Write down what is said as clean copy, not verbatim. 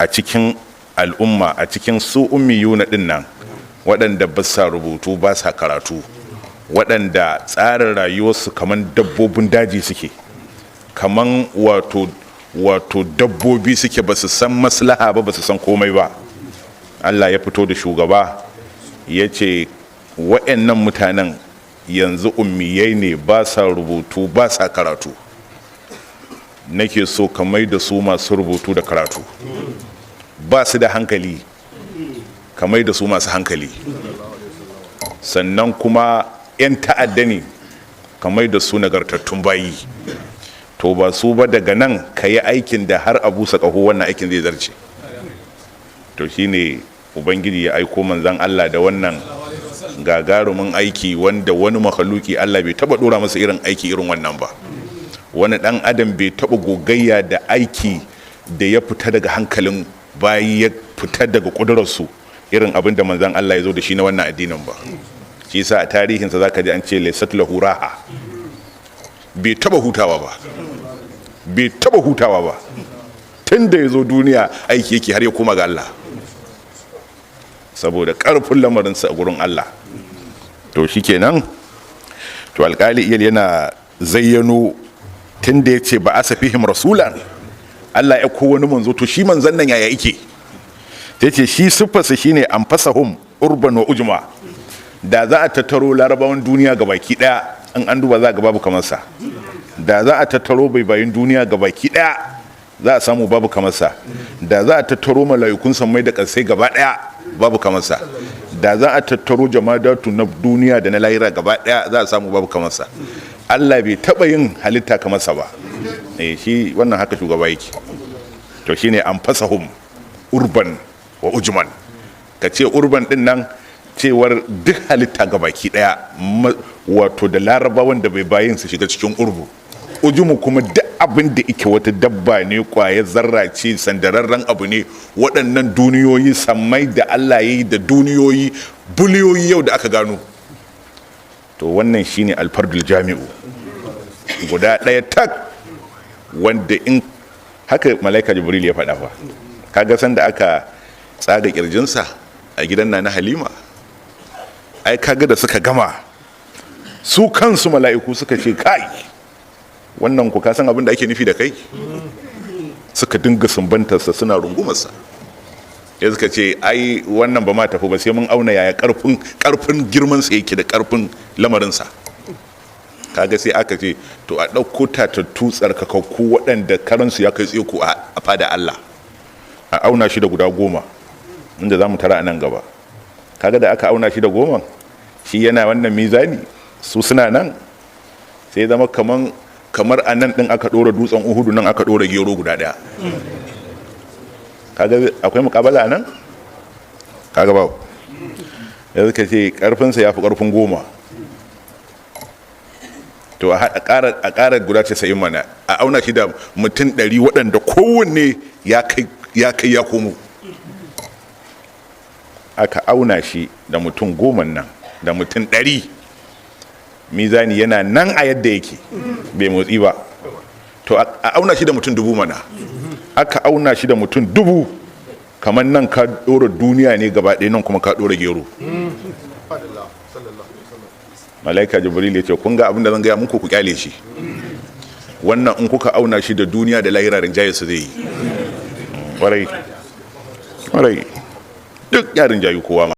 a cikin al'umma, a cikin su ummiyuna din nan, waɗanda ba sa rubutu ba sa karatu, waɗanda tsarin rayuwarsu kaman dabbobin daji suke, kaman wato dabbobi suke, ba su san maslaha ba su san komai ba. Allah ya fito da shugaba ya ce waɗannan mutanen yanzu ummiyai ne, ba sa rubutu ba sa karatu, nake so ka mai da su masu rubutu da karatu. Ba su da hankali, ka mai da su masu hankali. Sannan kuma 'yan ta'adda ne, ka mai da su nagartattun bayi. To ba su ba, daga nan ka yi aikin da har abu sa ƙaho wannan aikin zai zarce. To shine ubangiji ya aiko manzan Allah da wannan gagarumin aiki, wanda wani makhluki Allah bai taba dora masa irin aiki irin wannan ba. Wani dan adam bai taba gogayya da aiki da ya fita daga hankalin bayi, ya fita daga kudurarsu irin abin da manzan Allah ya zo da shi na wannan addinin ba. Shi yasa a tarihinsa zaka ji an ce laysat lahu raha, bai taba hutawa ba tun da ya zo duniya aiki yake har ya koma ga Allah, saboda karfin lamarinsa a gurin Allah. To shikenan, to alƙali iyal yana zayyano tun da ya ce ba asa fihim rasulan, Allah ya ko wani manzo, to shi manzon nan yaya yake? Ta ce shi siffarsa shine anfasahum urban wa ujma. Da za a tattaro larabawan duniya ga baki daya, in an duba za ga babu kamar sa. Da za a tattaro baibayin duniya ga baki daya, za a samu babu kamar sa. Da za a tattaro mala'ikun sammai da ƙasai gaba daya, babu kamar sa. Da za a tattaro jamadatu na duniya da na lahira gaba daya, za a samu babu kamar sa. Allah bai taba yin halitta kamar sa ba. Shi wannan haka shugaba yake. To shine anfasahum urban wa ujman. Ka ce urban din nan cewar duk halitta gabaki daya, wato da larabawan da bai bayin su shiga cikin urbu. Ujumu kuma duk abin da ike wata dabba ne, kwaye zarra ce, sandararren abu ne, waɗannan duniyoyi sammai da Allah ya yi da duniyoyi biliyoyi yau da aka gano. To wannan shine alfardul jami'u guda ɗaya tak, wanda in haka malaika jibril ya faɗa fa. Kaga sanda aka tsaga kirjinsa a gidan na Halima, ai kaga da suka gama, su kansu mala'iku suka ce kai, wannan ku kasan abin da ake nufi da kai? Suka dinga sumbantarsa suna rungumarsa. Ya suka ce ai wannan ba ma tafi ba, sai mun auna yaya karfin girmansa yake da karfin lamarinsa. Kaga sai aka ce to a ɗauko tatattu tsarkakakku waɗanda karansu ya kai tseko a fada Allah, a auna shi da guda 10, inda za mu tara a nan gaba. Kaga da aka auna shi da 10, shi yana wannan mizani, su suna nan, sai zama kamar a nan ɗin aka ɗora dutsen Uhudu, nan aka ɗora gero guda ɗaya. Kaga akwai mukabala a nan? Kaga ba, ya suka ce ƙarfinsa ya fi ƙarfin 10. To a ƙara guda 90 mana, a auna shi da mutum 100 waɗanda kowanne ya kai ya komo. Aka auna shi da mutum 10 nan da mutum 100, mizani yana nan a yadda yake, bai motsi ba. To a auna shi da mutum 1000 mana, aka auna shi da mutum 1000, kamar nan ka ɗora duniya ne gaba ɗaya, nan kuma ka ɗora gero. Malaika jibril ya ce kun ga abin da zan gaya muku, ku kyale shi. Wannan in kuka auna shi da duniya da lahira, rinjaye su zai yi. Warai duk yarin jayi kowa ma.